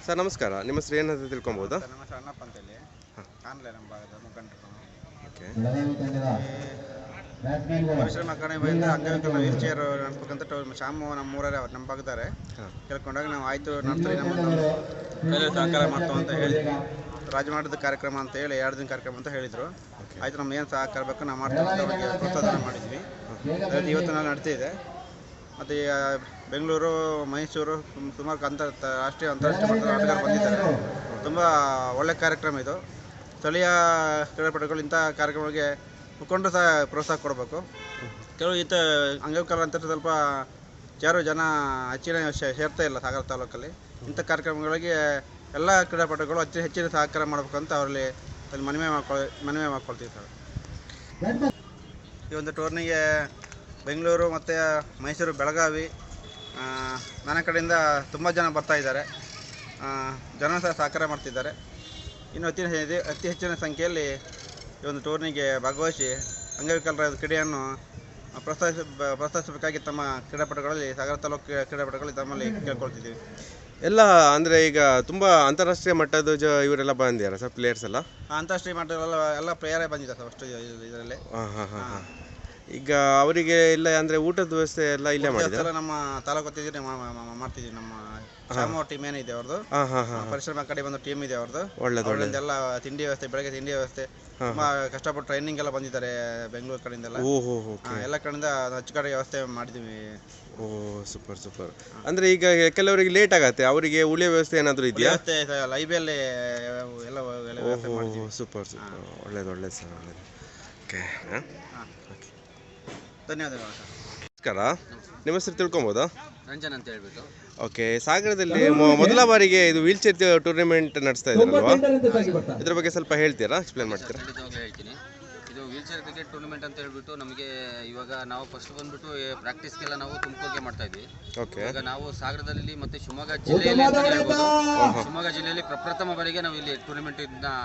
Sir ನಮಸ್ಕಾರ, ನಿಮ್ಮ ಹೆಸರು ಏನಂತ ತಿಳ್ಕೊಬೋದಾ? ನಮ್ಮ ಹೆಸರು ಅಣ್ಣಪ್ಪ ಅಂತೇಳಿ ಕಾಣಲೆ ನಮ್ಮ ಭಾಗದ ಮುಖಂಡರು. ಓಕೆ. ಪರಿಶ್ರಮ ಕಡಿಮೆಯಿಂದ ಅಂಗವಿಕಲ ವೀಲ್ ಚೇರ್ ನಡೆಸ್ಬೇಕಂತ ಶಾಮು ನಮ್ಮ ಊರೇ ನಮ್ಮ ಭಾಗದಾರೆ ಕೇಳ್ಕೊಂಡಾಗ ನಾವು ಆಯಿತು ನಡ್ತೀವಿ, ನಮ್ಮದೊಂದು ಕೈಲಿ ಸಹಕಾರ ಮಾಡ್ತಾವ ಅಂತ ಹೇಳಿದ್ವಿ. ರಾಜಮಾಟದ ಕಾರ್ಯಕ್ರಮ ಅಂತ ಹೇಳಿ 2 ದಿನ ಕಾರ್ಯಕ್ರಮ ಅಂತ ಹೇಳಿದರು. ಆಯಿತು ನಮ್ಗೆ ಏನು ಸಹಕಾರ ಬೇಕು ನಾವು ಮಾಡ್ತೀವಿ ಅಂತ ಅವ್ರಿಗೆ ಪ್ರೋತ್ಸಾಹ ಮಾಡಿದ್ವಿ. ಇವತ್ತು ನಾವು ನಡ್ತಿದೆ. ಮತ್ತು ಬೆಂಗಳೂರು, ಮೈಸೂರು ಸುಮಾರು ರಾಷ್ಟ್ರೀಯ ಅಂತಾರಾಷ್ಟ್ರೀಯ ಮಟ್ಟದ ಆಟಗಾರರು ಬಂದಿದ್ದಾರೆ. ತುಂಬ ಒಳ್ಳೆಯ ಕಾರ್ಯಕ್ರಮ ಇದು. ಸ್ಥಳೀಯ ಕ್ರೀಡಾಪಟುಗಳು ಇಂಥ ಕಾರ್ಯಕ್ರಮಗಳಿಗೆ ಮುಖಂಡರು ಸಹ ಪ್ರೋತ್ಸಾಹ ಕೊಡಬೇಕು. ಕೆಲವು ಅಂಗವಿಕಲ ಅಂತ ಸ್ವಲ್ಪ ಯಾರು ಜನ ಹೆಚ್ಚಿನ ಸೇರ್ತಾ ಇಲ್ಲ ಸಾಗರ ತಾಲೂಕಲ್ಲಿ. ಇಂಥ ಕಾರ್ಯಕ್ರಮಗಳಿಗೆ ಎಲ್ಲ ಕ್ರೀಡಾಪಟುಗಳು ಹೆಚ್ಚಿನ ಸಹಕಾರ ಮಾಡಬೇಕಂತ ಅವರಲ್ಲಿ ಮನವಿ ಮಾಡ್ಕೊಳ್ತೀವಿ ಸರ್. ಈ ಒಂದು ಟೂರ್ನಿಗೆ ಬೆಂಗಳೂರು ಮತ್ತು ಮೈಸೂರು, ಬೆಳಗಾವಿ, ನನ್ನ ಕಡೆಯಿಂದ ತುಂಬ ಜನ ಬರ್ತಾ ಇದ್ದಾರೆ. ಜನ ಸಹ ಸಹಕಾರ ಮಾಡ್ತಿದ್ದಾರೆ. ಇನ್ನು ಅತಿ ಹೆಚ್ಚಿನ ಸಂಖ್ಯೆಯಲ್ಲಿ ಈ ಒಂದು ಟೂರ್ನಿಗೆ ಭಾಗವಹಿಸಿ ಅಂಗವಿಕಲರ ಕ್ರೀಡೆಯನ್ನು ಪ್ರೋತ್ಸಾಹಿಸಬೇಕಾಗಿ ತಮ್ಮ ಕ್ರೀಡಾಪಟುಗಳಲ್ಲಿ ಸಾಗರ ತಾಲೂಕು ಕ್ರೀಡಾಪಟುಗಳಲ್ಲಿ ತಮ್ಮಲ್ಲಿ ಕೇಳ್ಕೊಳ್ತಿದ್ದೀವಿ. ಎಲ್ಲ ಅಂದರೆ ಈಗ ತುಂಬ ಅಂತಾರಾಷ್ಟ್ರೀಯ ಮಟ್ಟದ ಇವರೆಲ್ಲ ಬಂದಿದ್ದಾರೆ ಸರ್, ಪ್ಲೇಯರ್ಸ್ ಎಲ್ಲ? ಅಂತಾರಾಷ್ಟ್ರೀಯ ಮಟ್ಟದಲ್ಲ ಎಲ್ಲ ಪ್ಲೇಯರೇ ಬಂದಿದ್ದಾರೆ ಸರ್ ಅಷ್ಟು ಇದರಲ್ಲಿ. ಈಗ ಅವರಿಗೆ ಇಲ್ಲ ಅಂದರೆ ಊಟದ ವ್ಯವಸ್ಥೆ ಎಲ್ಲ ಇಲ್ಲೇ ಮಾಡಿದ್ದಾರೆ? ನಮ್ಮ ತಾಲೂಕು ಮಾಡ್ತಿದ್ದೀವಿ. ನಮ್ಮ ಶಾಮೋ ಟೀಮ್ ಏನಿದೆ ಅವ್ರದ್ದು, ಪರಿಶ್ರಮ ಕಡೆ ಬಂದು ಟೀಮ್ ಇದೆ ಅವ್ರದ್ದು. ಒಳ್ಳೆದೆಲ್ಲ ತಿಂಡಿ ವ್ಯವಸ್ಥೆ, ಬೆಳಗ್ಗೆ ತಿಂಡಿ ವ್ಯವಸ್ಥೆ ತುಂಬ ಕಷ್ಟಪಟ್ಟು ಟ್ರೈನಿಂಗ್ ಎಲ್ಲ ಬಂದಿದ್ದಾರೆ ಬೆಂಗಳೂರು ಕಡೆಯಿಂದೆಲ್ಲ. ಎಲ್ಲ ಕಡೆಯಿಂದ ಅಚ್ಚುಕಟ್ಟಾಗಿ ವ್ಯವಸ್ಥೆ ಮಾಡಿದ್ದೀವಿ. ಓ ಸೂಪರ್. ಅಂದರೆ ಈಗ ಕೆಲವರಿಗೆ ಲೇಟ್ ಆಗತ್ತೆ, ಅವರಿಗೆ ಉಳಿಯೋ ವ್ಯವಸ್ಥೆ ಏನಾದರೂ ಇದೆಯಾ? ಲೈಬ್ರರಿಯಲ್ಲಿ ಎಲ್ಲ ಸೂಪರ್ ಒಳ್ಳೇದು ಸರ್, ಒಳ್ಳೇದು. ಓಕೆ, ಧನ್ಯವಾದಗಳು ಸರ್. ನಮಸ್ಕಾರ, ನಿಮ್ಮ ಹೆಸರು ತಿಳ್ಕೊಬೋದಾ? ರಂಜನ್ ಅಂತ ಹೇಳ್ಬಿಟ್ಟು. ಓಕೆ, ಸಾಗರದಲ್ಲಿ ಮೊದಲ ಬಾರಿಗೆ ಇದು ವೀಲ್ ಚೇರ್ ಟೂರ್ನಿಮೆಂಟ್ ನಡೆಸ್ತಾ ಇದ್ದಾರಲ್ವಾ, ಇದ್ರ ಬಗ್ಗೆ ಸ್ವಲ್ಪ ಹೇಳ್ತೀರಾ, ಎಕ್ಸ್ಪ್ಲೇನ್ ಮಾಡ್ತೀರಾ? ಖಂಡಿತವಾಗ್ಲೂ ಹೇಳ್ತೀನಿ. ಇದು ವೀಲ್ ಚೇರ್ ಕ್ರಿಕೆಟ್ ಟೂರ್ನಮೆಂಟ್ ಅಂತ ಹೇಳ್ಬಿಟ್ಟು ನಮಗೆ ಇವಾಗ ನಾವು ಫಸ್ಟ್ ಬಂದ್ಬಿಟ್ಟು ಪ್ರಾಕ್ಟೀಸ್ಗೆಲ್ಲ ನಾವು ತುಮಕೂರಿಗೆ ಮಾಡ್ತಾ ಇದ್ವಿ. ಈಗ ನಾವು ಸಾಗರದಲ್ಲಿ ಮತ್ತು ಶಿವಮೊಗ್ಗ ಜಿಲ್ಲೆಯಲ್ಲಿ ಅಂತ ಹೇಳ್ಬೋದು, ಶಿವಮೊಗ್ಗ ಜಿಲ್ಲೆಯಲ್ಲಿ ಪ್ರಪ್ರಥಮ ಬಾರಿಗೆ ನಾವು ಇಲ್ಲಿ ಟೂರ್ನಮೆಂಟ್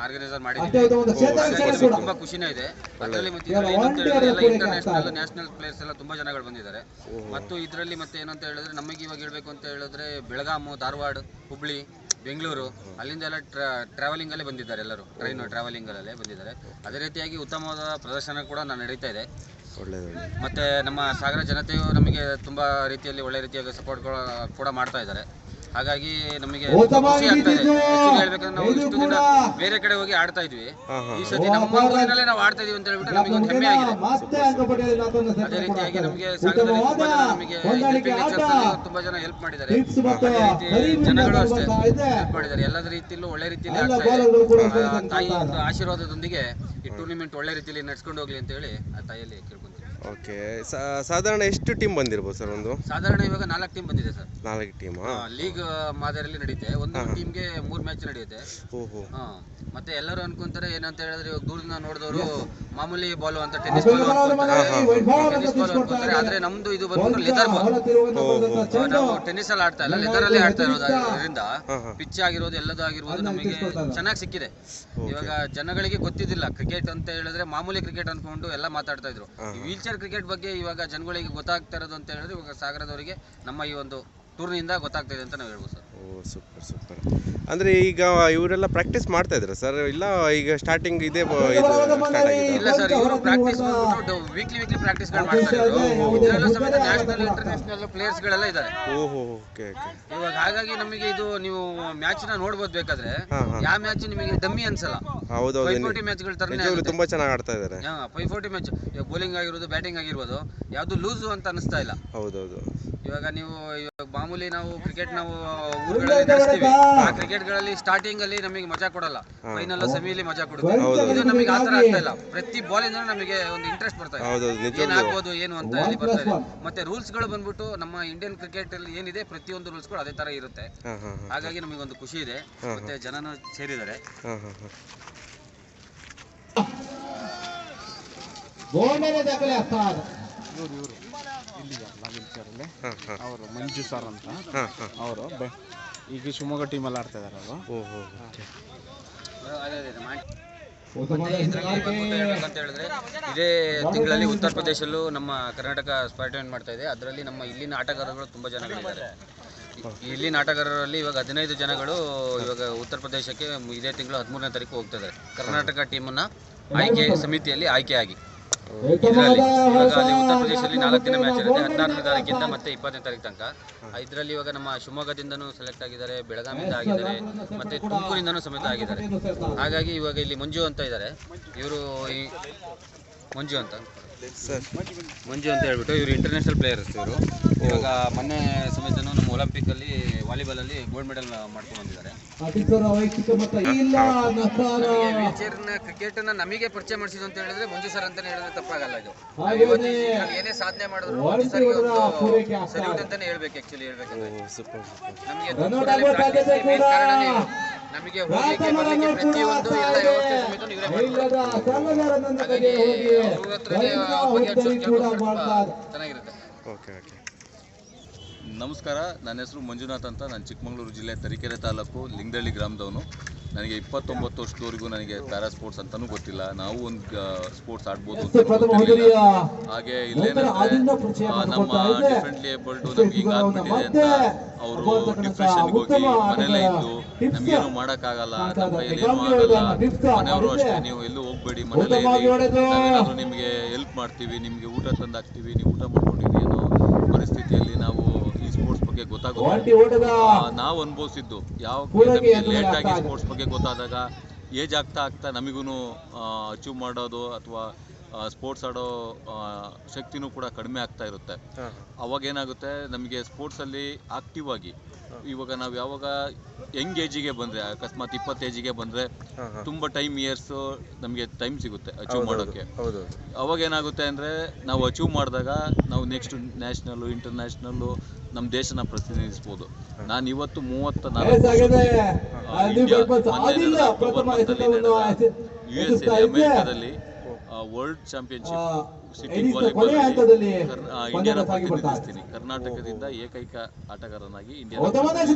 ಆರ್ಗನೈಸರ್ ಮಾಡಿದ್ದೀವಿ. ತುಂಬ ಖುಷಿನೇ ಇದೆ. ಅದರಲ್ಲಿ ಮತ್ತೆ ಎಲ್ಲ ಇಂಟರ್ನ್ಯಾಷನಲ್, ನ್ಯಾಷನಲ್ ಪ್ಲೇಯರ್ಸ್ ಎಲ್ಲ ತುಂಬ ಜನಗಳು ಬಂದಿದ್ದಾರೆ. ಮತ್ತು ಇದರಲ್ಲಿ ಮತ್ತೆ ಏನಂತ ಹೇಳಿದ್ರೆ ನಮಗೆ ಇವಾಗ ಹೇಳ್ಬೇಕು ಅಂತ ಹೇಳಿದ್ರೆ ಬೆಳಗಾಮು, ಧಾರವಾಡ, ಹುಬ್ಳಿ, ಬೆಂಗಳೂರು ಅಲ್ಲಿಂದ ಎಲ್ಲ ಟ್ರಾವೆಲಿಂಗಲ್ಲೇ ಬಂದಿದ್ದಾರೆ. ಎಲ್ಲರೂ ಟ್ರಾವೆಲಿಂಗಲ್ಲೇ ಬಂದಿದ್ದಾರೆ. ಅದೇ ರೀತಿಯಾಗಿ ಉತ್ತಮವಾದ ಪ್ರದರ್ಶನ ಕೂಡ ನಡೀತಾ ಇದೆ. ಮತ್ತು ನಮ್ಮ ಸಾಗರ ಜನತೆಯು ನಮಗೆ ತುಂಬ ರೀತಿಯಲ್ಲಿ ಒಳ್ಳೆ ರೀತಿಯಾಗಿ ಸಪೋರ್ಟ್ ಕೂಡ ಮಾಡ್ತಾ ಇದ್ದಾರೆ. ಹಾಗಾಗಿ ನಮಗೆ ಖುಷಿ ಆಗ್ತಾ ಇದೆ. ಹೇಳ್ಬೇಕಂದ್ರೆ ನಾವು ಇಷ್ಟು ದಿನ ಬೇರೆ ಕಡೆ ಹೋಗಿ ಆಡ್ತಾ ಇದ್ವಿ, ಈ ಸತಿ ನಮ್ಮ ಊರಿನಲ್ಲೇ ನಾವು ಆಡ್ತಾ ಇದೀವಿ ಅಂತ ಹೇಳ್ಬಿಟ್ಟು ನಮಗೆ ಒಂದು ಹೆಮ್ಮೆ ಆಗಿದೆ. ಅದೇ ರೀತಿಯಾಗಿ ನಮಗೆ ಸಾಗರದಲ್ಲಿ ತುಂಬಾ ಜನ ಹೆಲ್ಪ್ ಮಾಡಿದ್ದಾರೆ. ಅದೇ ರೀತಿ ಜನಗಳು ಅಷ್ಟೇ ಹೆಲ್ಪ್ ಮಾಡಿದ್ದಾರೆ. ಎಲ್ಲ ರೀತಿಯಲ್ಲೂ ಒಳ್ಳೆ ರೀತಿಯಲ್ಲಿ ಆಗ್ತಾ ಇದೆ. ತಾಯಿ ಒಂದು ಆಶೀರ್ವಾದದೊಂದಿಗೆ ಈ ಟೂರ್ನಿಮೆಂಟ್ ಒಳ್ಳೆ ರೀತಿಯಲ್ಲಿ ನಡ್ಸ್ಕೊಂಡು ಹೋಗ್ಲಿ ಅಂತ ಹೇಳಿ ಆ ತಾಯಿಯಲ್ಲಿ ಕೇಳ್ಕೊಂತೀವಿ. ಓಕೆ, ಸಾಧಾರಣ ಎಷ್ಟು ಟೀಮ್ ಬಂದಿರ್ಬೋದು ಸರ್? ಒಂದು ಸಾಧಾರಣ ಇವಾಗ 4 ಟೀಮ್ ಬಂದಿದೆ ಸರ್. 4 ಟೀಮ್ ಲೀಗ್ ಮಾದರಿಯಲ್ಲಿ ನಡೆಯುತ್ತೆ. ಒಂದು ಟೀಮ್ಗೆ 3 ಮ್ಯಾಚ್ ನಡೆಯುತ್ತೆ. ಮತ್ತೆ ಎಲ್ಲರೂ ಅನ್ಕೊಂತಾರೆ ಏನಂತ ಹೇಳಿದ್ರೆ ಇವಾಗ ದೂರದಿಂದ ನೋಡಿದವರು ಮಾಮೂಲಿ ಬಾಲ್ ಅಂತ ಟೆನ್ನಿಸ್ ಬಾಲ್ ಅನ್ಕೊಂತಾರೆ. ಆದ್ರೆ ನಮ್ದು ಇದು ಬಂದ್ಬಿಟ್ಟು ಲೆದರ್ ಬಾಲ್. ನಾವು ಟೆನ್ನಿಸ್ ಅಲ್ಲಿ ಆಡ್ತಾ ಇಲ್ಲ, ಲೆದರ್ ಅಲ್ಲಿ ಆಡ್ತಾ ಇರೋದ್ರಿಂದ ಪಿಚ್ ಆಗಿರೋದು ಎಲ್ಲದೂ ಆಗಿರ್ಬೋದು ನಮಗೆ ಚೆನ್ನಾಗಿ ಸಿಕ್ಕಿದೆ. ಇವಾಗ ಜನಗಳಿಗೆ ಗೊತ್ತಿದ್ದಿಲ್ಲ ಕ್ರಿಕೆಟ್ ಅಂತ ಹೇಳಿದ್ರೆ ಮಾಮೂಲಿ ಕ್ರಿಕೆಟ್ ಅನ್ಕೊಂಡು ಎಲ್ಲ ಮಾತಾಡ್ತಾ ಇದ್ರು. ವೀಲ್ ಚೇರ್ ಕ್ರಿಕೆಟ್ ಬಗ್ಗೆ ಇವಾಗ ಜನಗಳಿಗೆ ಗೊತ್ತಾಗ್ತಾ ಇರೋದು ಅಂತ ಹೇಳಿದ್ರೆ ಇವಾಗ ಸಾಗರದವರಿಗೆ ನಮ್ಮ ಈ ಒಂದು ಟೂರ್ನಿಯಿಂದ ಗೊತ್ತಾಗ್ತಾ ಇದೆ ಅಂತ ನಾವು ಹೇಳ್ಬೋದು ಸರ್. ಓ ಸೂಪರ್. ಅಂದರೆ ಈಗ ಇವರೆಲ್ಲ ಪ್ರಾಕ್ಟೀಸ್ ಮಾಡ್ತಾ ಇದ್ದಾರೆ ಸರ್? ಇಲ್ಲ ಈಗ ಸ್ಟಾರ್ಟಿಂಗ್ ಇದೆ ಇಲ್ಲ ಸರ್, ಇವರು ಪ್ರಾಕ್ಟೀಸ್ ಬಂದ್ಬಿಟ್ಟು ವೀಕ್ಲಿ ಪ್ರಾಕ್ಟೀಸ್ಗಳು ಮಾಡ್ತಾರೆ. ಇದರಲ್ಲೂ ಸಮೇತ ನ್ಯಾಷನಲ್, ಇಂಟರ್ನ್ಯಾಷನಲ್ ಪ್ಲೇಯರ್ಸ್ಗಳೆಲ್ಲ ಇದ್ದಾರೆ. ಇವಾಗ ಹಾಗಾಗಿ ನಮಗೆ ಇದು ನೀವು ಮ್ಯಾಚ್ನ ನೋಡ್ಬೋದು. ಬೇಕಾದ್ರೆ ಯಾವ ಮ್ಯಾಚ್ ನಿಮಗೆ ಡಮ್ಮಿ ಅನ್ಸಲ್ಲ. 540 ಮ್ಯಾಚ್ಗಳ ತರನೇ ತುಂಬಾ ಚೆನ್ನಾಗಿ ಆಡ್ತಾ ಇದ್ದಾರೆ. 540 ಮ್ಯಾಚ್ ಬೌಲಿಂಗ್ ಆಗಿರ್ಬೋದು, ಬ್ಯಾಟಿಂಗ್ ಆಗಿರ್ಬೋದು, ಯಾವುದು ಲೂಸು ಅಂತ ಅನಿಸ್ತಾ ಇಲ್ಲ. ಹೌದೌದು. ಇವಾಗ ಮಾಮೂಲಿ ನಾವು ಕ್ರಿಕೆಟ್ ನಾವು ಊರುಗಳಲ್ಲಿ ನಡೆಸ್ತೀವಿ. ಆ ಕ್ರಿಕೆಟ್ಗಳಲ್ಲಿ ಸ್ಟಾರ್ಟಿಂಗ್ ಅಲ್ಲಿ ನಮಗೆ ಮಜಾ ಕೊಡಲ್ಲ, ಫೈನಲ್ ಸೆಮಿಲಿ ಮಜಾ ಕೊಡುತ್ತೆ. ಇದು ನಮಗೆ ಆತರ ಆಗ್ತಾ ಇಲ್ಲ. ಪ್ರತಿ ಬಾಲಿಂದ ನಮಗೆ ಒಂದು ಇಂಟ್ರೆಸ್ಟ್ ಬರ್ತಾ ಇದೆ, ಏನ್ ಆಗ್ಬೋದು ಏನು ಅಂತ ಹೇಳಿ ಬರ್ತಾ ಇದೆ. ಮತ್ತೆ ರೂಲ್ಸ್ ಗಳು ಬಂದ್ಬಿಟ್ಟು ನಮ್ಮ ಇಂಡಿಯನ್ ಕ್ರಿಕೆಟ್ ಅಲ್ಲಿ ಏನಿದೆ ಪ್ರತಿಯೊಂದು ರೂಲ್ಸ್ ಗಳು ಅದೇ ತರ ಇರುತ್ತೆ. ಹಾಗಾಗಿ ನಮಗೆ ಒಂದು ಖುಷಿ ಇದೆ. ಮತ್ತೆ ಜನನು ಸೇರಿದ್ದಾರೆ. ಅವರು ಮಂಜು ಸರ್ ಅಂತ, ಅವರು ಈಗ ಶಿವಮೊಗ್ಗ ಟೀಮಲ್ಲಿ ಆಡ್ತಾ ಇದ್ದಾರೆ ಅವರು. ಅಂತ ಹೇಳಿದ್ರೆ ಇದೇ ತಿಂಗಳಲ್ಲಿ ಉತ್ತರ ಪ್ರದೇಶಲ್ಲೂ ನಮ್ಮ ಕರ್ನಾಟಕ ಸ್ಪಾರ್ಟಿಮೆಂಟ್ ಮಾಡ್ತಾ ಇದೆ. ಅದರಲ್ಲಿ ನಮ್ಮ ಇಲ್ಲಿನ ಆಟಗಾರರು ತುಂಬ ಜನಗಳಿದ್ದಾರೆ. ಇಲ್ಲಿ ಆಟಗಾರರಲ್ಲಿ ಇವಾಗ 15 ಜನಗಳು ಇವಾಗ ಉತ್ತರ ಪ್ರದೇಶಕ್ಕೆ ಇದೇ ತಿಂಗಳು 13ನೇ ತಾರೀಕು ಹೋಗ್ತಿದ್ದಾರೆ. ಕರ್ನಾಟಕ ಟೀಮನ್ನ ಆಯ್ಕೆ ಸಮಿತಿಯಲ್ಲಿ ಆಯ್ಕೆಯಾಗಿ ಇದರಲ್ಲಿ ಇವಾಗ ಅಲ್ಲಿ ಉತ್ತರ ಪ್ರದೇಶದಲ್ಲಿ 4 ದಿನ ಮ್ಯಾಚ್ ಇರುತ್ತೆ. 16ನೇ ತಾರೀಕಿಂದ ಮತ್ತೆ 20ನೇ ತಾರೀಕು ತನಕ. ಇದರಲ್ಲಿ ಇವಾಗ ನಮ್ಮ ಶಿವಮೊಗ್ಗದಿಂದನೂ ಸೆಲೆಕ್ಟ್ ಆಗಿದ್ದಾರೆ, ಬೆಳಗಾವಿಯಿಂದ ಆಗಿದ್ದಾರೆ, ಮತ್ತೆ ತುಮಕೂರಿಂದನೂ ಸಮೇತ ಆಗಿದ್ದಾರೆ. ಹಾಗಾಗಿ ಇವಾಗ ಇಲ್ಲಿ ಮಂಜು ಅಂತ ಇದ್ದಾರೆ, ಇವರು ಮಂಜು ಅಂತ ಹೇಳ್ಬಿಟ್ಟು ಇವರು ಇಂಟರ್ನ್ಯಾಷನಲ್ ಪ್ಲೇಯರ್ಸ್. ಇವರು ಇವಾಗ ಮೊನ್ನೆ ಸಮೇತನೂ ನಮ್ಮ ಒಲಿಂಪಿಕ್ಕಲ್ಲಿ ವಾಲಿಬಾಲಲ್ಲಿ ಗೋಲ್ಡ್ ಮೆಡಲ್ ಮಾಡ್ಕೊಂಡು ಬಂದಿದ್ದಾರೆ. ವೀಲ್ಚೇರ್ನ ಕ್ರಿಕೆಟ್ನ ನಮಗೆ ಪರಿಚಯ ಮಾಡಿಸಿದ್ದು ಅಂತ ಹೇಳಿದ್ರೆ ಮಂಜು ಸರ್ ಅಂತಾನೆ ಹೇಳಿದ್ರೆ ತಪ್ಪಾಗಲ್ಲ. ಇದು ಏನೇ ಸಾಧನೆ ಮಾಡಿದ್ರು ಮಂಜು ಸರ್ಗೆ ಸಲ್ಯೂಟ್ ಅಂತಾನೆ ಹೇಳ್ಬೇಕು. ಆಕ್ಚುಲಿ ಹೇಳ್ಬೇಕಂದ್ರೆ ನಮಗೆ ಮೇನ್ ಕಾರಣನೇ ನಮಗೆ ಹೋಗ್ಲಿಕ್ಕೆ ಬರ್ಲಿಕ್ಕೆ ಪ್ರತಿಯೊಂದು ಎಲ್ಲ ವ್ಯವಸ್ಥೆ ಸಮೇತ ಇವರೇ ಮಾಡ್ತಾರೆ. ಹಾಗಾಗಿ ಅವ್ರ ಹತ್ರನೇ ಬಗ್ಗೆ ಚೆನ್ನಾಗಿರುತ್ತೆ. ನಮಸ್ಕಾರ, ನನ್ನ ಹೆಸರು ಮಂಜುನಾಥ್ ಅಂತ. ನಾನು ಚಿಕ್ಕಮಗಳೂರು ಜಿಲ್ಲೆ ತರೀಕೆರೆ ತಾಲೂಕು ಲಿಂಗದಳ್ಳಿ ಗ್ರಾಮದವನು. ನನಗೆ 29 ವರ್ಷದವರೆಗೂ ನನಗೆ ಪ್ಯಾರಾ ಸ್ಪೋರ್ಟ್ಸ್ ಅಂತಲೂ ಗೊತ್ತಿಲ್ಲ. ನಾವು ಒಂದು ಸ್ಪೋರ್ಟ್ಸ್ ಆಡ್ಬೋದು ಅಂತ ಗೊತ್ತಿರಲಿಲ್ಲ. ಹಾಗೆ ಇಲ್ಲೇನಂದರೆ ನಮ್ಮ ಡಿಫ್ರೆಂಟ್ಲಿ ಏಬಲ್ಡು ನಮ್ಗೆ ಹಿಂಗೆ ಆಗ್ಬಿಟ್ಟಿದೆ ಅಂತ ಅವರು ಡಿಪ್ರೆಷನ್ಗೆ ಹೋಗಿ ಮನೇಲೇ ಇದ್ದು ನಮಗೇನು ಮಾಡೋಕ್ಕಾಗಲ್ಲ, ನಮ್ಮ ಕೈಯಲ್ಲಿ ಏನೂ ಆಗಲ್ಲ, ಮನೆಯವರು ಅಷ್ಟೇ ನೀವು ಎಲ್ಲೂ ಹೋಗ್ಬೇಡಿ, ಮನೇಲೇ ಇರಿ, ನಾವೇನಾದರೂ ನಿಮಗೆ ಹೆಲ್ಪ್ ಮಾಡ್ತೀವಿ, ನಿಮಗೆ ಊಟ ತಂದು ಹಾಕ್ತೀವಿ, ನೀವು ಊಟ ಮಾಡ್ಕೊಂಡಿರಿ ಅನ್ನೋ ಪರಿಸ್ಥಿತಿಯಲ್ಲಿ ನಾವು ಈ ಸ್ಪೋರ್ಟ್ಸ್ ಬಗ್ಗೆ ಗೊತ್ತಾಗೋದು ನಾವು ಅನುಭವಿಸಿದ್ದು. ಯಾವ ನಮಗೆ ಲೇಟಾಗಿ ಸ್ಪೋರ್ಟ್ಸ್ ಬಗ್ಗೆ ಗೊತ್ತಾದಾಗ ಏಜ್ ಆಗ್ತಾ ನಮಗೂ ಅಚೀವ್ ಮಾಡೋದು ಅಥವಾ ಸ್ಪೋರ್ಟ್ಸ್ ಆಡೋ ಶಕ್ತಿನೂ ಕೂಡ ಕಡಿಮೆ ಆಗ್ತಾ ಇರುತ್ತೆ. ಅವಾಗೇನಾಗುತ್ತೆ, ನಮಗೆ ಸ್ಪೋರ್ಟ್ಸಲ್ಲಿ ಆಕ್ಟಿವ್ ಆಗಿ ಇವಾಗ ನಾವು ಯಾವಾಗ ಯಂಗ್ ಏಜಿಗೆ ಬಂದರೆ, ಅಕಸ್ಮಾತ್ 20 ಏಜಿಗೆ ಬಂದರೆ ತುಂಬ ಇಯರ್ಸ್ ನಮಗೆ ಟೈಮ್ ಸಿಗುತ್ತೆ ಅಚೀವ್ ಮಾಡೋಕ್ಕೆ. ಅವಾಗೇನಾಗುತ್ತೆ ಅಂದರೆ ನಾವು ಅಚೀವ್ ಮಾಡಿದಾಗ ನಾವು ನೆಕ್ಸ್ಟ್ ನ್ಯಾಷನಲ್ಲು ಇಂಟರ್ನ್ಯಾಷನಲ್ಲು ನಮ್ಮ ದೇಶನ ಪ್ರತಿನಿಧಿಸ್ಬೋದು. ನಾನು ಇವತ್ತು 34 USA ಅಮೆರಿಕಾದಲ್ಲಿ ವರ್ಲ್ಡ್ ಚಾಂಪಿಯನ್ಶಿಪ್ ಸಿಟ್ಟಿಂಗ್ ವಾಲಿಬಾಲ್ ಇಂಡಿಯಾನ ಪ್ರತಿನಿಧಿಸ್ತೀನಿ. ಕರ್ನಾಟಕದಿಂದ ಏಕೈಕ ಆಟಗಾರನಾಗಿ ಇಂಡಿಯಾ 8th ಪ್ಲೇಸ್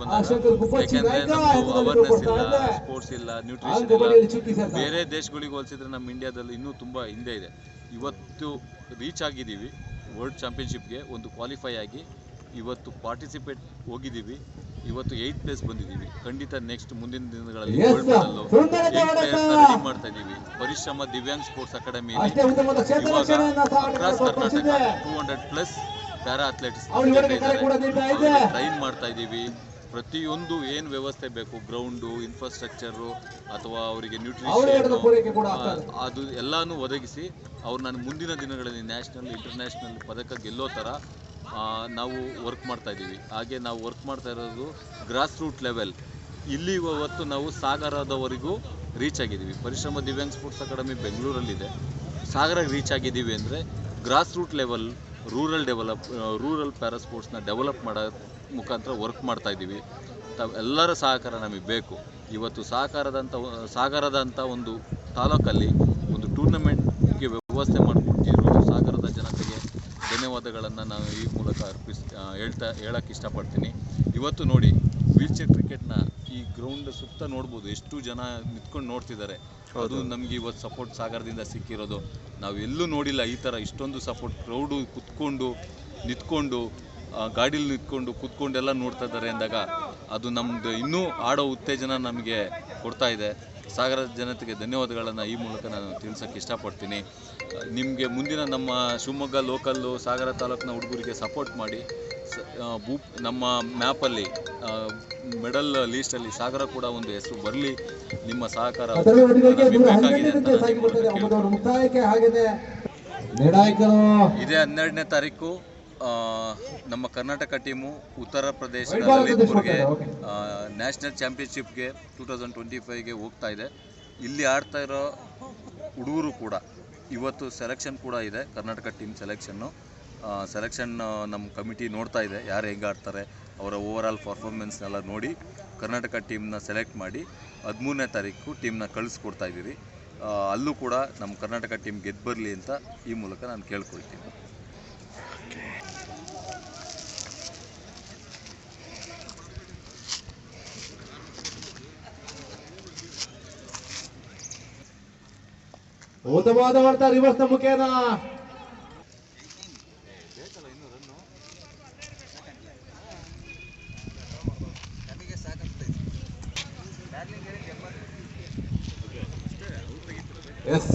ಬಂದಾಗ, ಯಾಕೆಂದರೆ ನಮ್ಮದು ಅವೇರ್ನೆಸ್ ಇಲ್ಲ, ಸ್ಪೋರ್ಟ್ಸ್ ಇಲ್ಲ, ನ್ಯೂಟ್ರಿಷನ್ ಇಲ್ಲ. ಬೇರೆ ದೇಶಗಳಿಗೆ ಹೋಲಿಸಿದ್ರೆ ನಮ್ಮ ಇಂಡಿಯಾದಲ್ಲಿ ಇನ್ನೂ ತುಂಬ ಹಿಂದೆ ಇದೆ. ಇವತ್ತು ರೀಚ್ ಆಗಿದ್ದೀವಿ ವರ್ಲ್ಡ್ ಚಾಂಪಿಯನ್ಶಿಪ್ಗೆ, ಒಂದು ಕ್ವಾಲಿಫೈ ಆಗಿ ಇವತ್ತು ಪಾರ್ಟಿಸಿಪೇಟ್ ಹೋಗಿದ್ದೀವಿ. ಇವತ್ತು 8th ಪ್ಲೇಸ್ ಬಂದಿದ್ದೀವಿ. ಖಂಡಿತ ನೆಕ್ಸ್ಟ್ ಮುಂದಿನ ದಿನಗಳಲ್ಲಿ ಗೋಲ್ಡ್ ಮೆಡಲ್ಲು ರೆಡಿ ಮಾಡ್ತಾ ಇದ್ದೀವಿ. ಪರಿಶ್ರಮ ದಿವ್ಯಾಂಗ್ ಸ್ಪೋರ್ಟ್ಸ್ ಅಕಾಡೆಮಿಯಲ್ಲಿ ಇವಾಗ across Karnataka 200+ para athletics train ಮಾಡ್ತಾ ಇದ್ದೀವಿ. ಪ್ರತಿಯೊಂದು ಏನು ವ್ಯವಸ್ಥೆ ಬೇಕು, ಗ್ರೌಂಡು, ಇನ್ಫ್ರಾಸ್ಟ್ರಕ್ಚರು ಅಥವಾ ಅವರಿಗೆ ನ್ಯೂಟ್ರಿಷನ್, ಅದು ಎಲ್ಲನೂ ಒದಗಿಸಿ ನಾನು ಮುಂದಿನ ದಿನಗಳಲ್ಲಿ ನ್ಯಾಷನಲ್ ಇಂಟರ್ನ್ಯಾಷನಲ್ ಪದಕ ಗೆಲ್ಲೋ ಥರ ನಾವು ವರ್ಕ್ ಮಾಡ್ತಾ ಇದ್ದೀವಿ. ಹಾಗೆ ನಾವು ವರ್ಕ್ ಮಾಡ್ತಾ ಇರೋದು ಗ್ರಾಸ್ ರೂಟ್ ಲೆವೆಲ್. ಇಲ್ಲಿ ಇವತ್ತು ನಾವು ಸಾಗರದವರೆಗೂ ರೀಚ್ ಆಗಿದ್ದೀವಿ. ಪರಿಶ್ರಮ ದಿವ್ಯಾಂಗ್ ಸ್ಪೋರ್ಟ್ಸ್ ಅಕಾಡೆಮಿ ಬೆಂಗಳೂರಲ್ಲಿದೆ. ಸಾಗರಕ್ಕೆ ರೀಚ್ ಆಗಿದ್ದೀವಿ ಅಂದರೆ grass root level, rural para ಸ್ಪೋರ್ಟ್ಸ್ನ ಡೆವಲಪ್ ಮಾಡೋ ಮುಖಾಂತರ ವರ್ಕ್ ಮಾಡ್ತಾ ಇದ್ದೀವಿ. ಎಲ್ಲರ ಸಹಕಾರ ನಮಗೆ ಬೇಕು. ಇವತ್ತು ಸಾಗರದಂಥ ಒಂದು ತಾಲೂಕಲ್ಲಿ ಒಂದು ಟೂರ್ನಮೆಂಟ್ಗೆ ವ್ಯವಸ್ಥೆ ಮಾಡಿಕೊಟ್ಟಿರೋದು ಸಾಗರದ ಜನತೆಗೆ ಧನ್ಯವಾದಗಳನ್ನು ನಾನು ಈ ಮೂಲಕ ಹೇಳಕ್ಕೆ ಇಷ್ಟಪಡ್ತೀನಿ. ಇವತ್ತು ನೋಡಿ, ವೀಲ್ಚೇರ್ ಕ್ರಿಕೆಟ್ನ ಈ ಗ್ರೌಂಡ್ ಸುತ್ತ ನೋಡ್ಬೋದು ಎಷ್ಟು ಜನ ನಿಂತ್ಕೊಂಡು ನೋಡ್ತಿದ್ದಾರೆ. ಅದು ನಮಗೆ ಇವತ್ತು ಸಪೋರ್ಟ್ ಸಾಗರದಿಂದ ಸಿಕ್ಕಿರೋದು. ನಾವು ಎಲ್ಲೂ ನೋಡಿಲ್ಲ ಈ ಥರ ಇಷ್ಟೊಂದು ಸಪೋರ್ಟ್. ಕ್ರೌಡು ನಿಂತ್ಕೊಂಡು ಗಾಡೀಲಿ ನಿಂತ್ಕೊಂಡು ಕೂತ್ಕೊಂಡೆಲ್ಲ ನೋಡ್ತಾ ಇದ್ದಾರೆ ಅಂದಾಗ ಅದು ನಮ್ಮದು ಇನ್ನೂ ಆಡೋ ಉತ್ತೇಜನ ನಮಗೆ ಕೊಡ್ತಾ ಇದೆ. ಸಾಗರದ ಜನತೆಗೆ ಧನ್ಯವಾದಗಳನ್ನು ಈ ಮೂಲಕ ನಾನು ತಿಳಿಸೋಕ್ಕೆ ಇಷ್ಟಪಡ್ತೀನಿ. ನಿಮಗೆ ಮುಂದಿನ ನಮ್ಮ ಶಿವಮೊಗ್ಗ ಲೋಕಲ್ಲು ಸಾಗರ ತಾಲೂಕಿನ ಹುಡುಗರಿಗೆ ಸಪೋರ್ಟ್ ಮಾಡಿ. ನಮ್ಮ ಮ್ಯಾಪಲ್ಲಿ ಮೆಡಲ್ ಲೀಸ್ಟಲ್ಲಿ ಸಾಗರ ಕೂಡ ಒಂದು ಹೆಸರು ಬರಲಿ. ನಿಮ್ಮ ಸಹಕಾರ ಬೇಕಾಗಿದೆ ಅಂತ ಇದೇ 12ನೇ ತಾರೀಕು ನಮ್ಮ ಕರ್ನಾಟಕ ಟೀಮು ಉತ್ತರ ಪ್ರದೇಶದ ಲಲಿತ್ಪುರ್ಗೆ ನ್ಯಾಷನಲ್ ಚಾಂಪಿಯನ್ಶಿಪ್ಗೆ 2025ಗೆ ಹೋಗ್ತಾ ಇದೆ. ಇಲ್ಲಿ ಆಡ್ತಾ ಇರೋ ಹುಡುಗರು ಕೂಡ ಇವತ್ತು ಸೆಲೆಕ್ಷನ್ ಕೂಡ ಇದೆ. ಕರ್ನಾಟಕ ಟೀಮ್ ಸೆಲೆಕ್ಷನ್ ನಮ್ಮ ಕಮಿಟಿ ನೋಡ್ತಾ ಇದೆ, ಯಾರು ಹೆಂಗೆ ಆಡ್ತಾರೆ, ಅವರ ಓವರಾಲ್ ಪರ್ಫಾರ್ಮೆನ್ಸ್ನೆಲ್ಲ ನೋಡಿ ಕರ್ನಾಟಕ ಟೀಮ್ನ ಸೆಲೆಕ್ಟ್ ಮಾಡಿ 13ನೇ ತಾರೀಕು ಟೀಮ್ನ ಕಳಿಸ್ಕೊಡ್ತಾ ಇದ್ದೀರಿ. ಅಲ್ಲೂ ಕೂಡ ನಮ್ಮ ಕರ್ನಾಟಕ ಟೀಮ್ ಗೆದ್ದು ಬರಲಿ ಅಂತ ಈ ಮೂಲಕ ನಾನು ಕೇಳ್ಕೊಳ್ತೀನಿ. ಉತ್ತಮವಾದ ಹೊಡೆತ ರಿವರ್ಸ್ ಮುಖೇನ ಎಸ್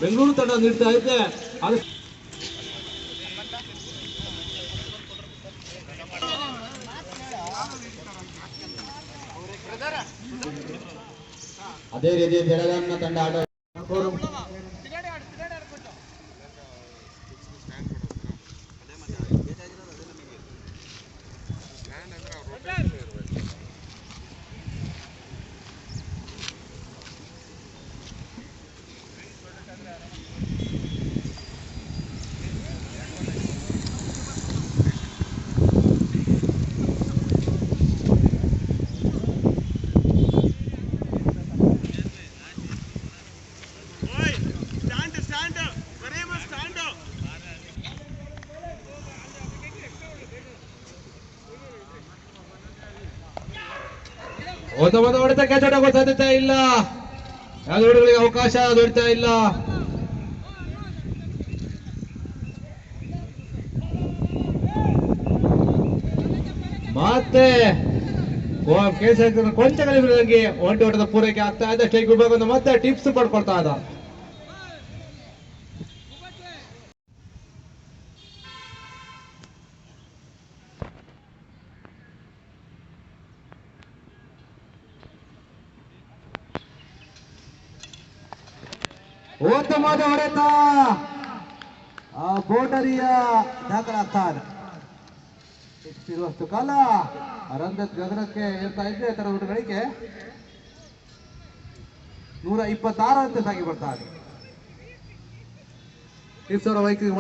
ಬೆಂಗಳೂರು ತಂಡ ನೀಡ್ತಾ ಇದೆ. ಅದೇ ರೀತಿ ಬೆಳಗಾವಿನ ತಂಡ ಆಟ ಒಂದು ಹೊಡೆತ ಕ್ಯಾಚ್ ಔಟ್ ಆಗೋ ಸಾಧ್ಯತೆ ಇಲ್ಲ. ಯಾವ್ದು ಹುಡುಗರಿಗೆ ಅವಕಾಶ ದೊರೀತಾ ಇಲ್ಲ. ಮತ್ತೆ ಕೊಂಚ ಕಲಿಬಿಡಂಗೆ ಒಂಟಿ ಓಟದ ಪೂರೈಕೆ ಆಗ್ತಾ ಇದೆ. ಸ್ಟ್ರೈಕ್ ವಿಭಾಗವನ್ನು ಮತ್ತೆ ಟಿಪ್ಸ್ ಪಡ್ಕೊಳ್ತಾ ಇದ್ದ. ಉತ್ತಮವಾದ ಹೊಡೆತ ಬೌಂಡರಿಯ ದಾಖಲಾಗ್ತಾ ಇದೆ. ಇರುವಷ್ಟು ಕಾಲ ರಂಗತ್ ಗಗನಕ್ಕೆ ಏರ್ತಾ ಇದ್ರೆ ತರ ಹುಡುಗಳಿಗೆ 126 ಅಂತ ಸಾಗಿ ಬರ್ತಾ ಇದೆ. 2000 ವೈಕಿಂಗ್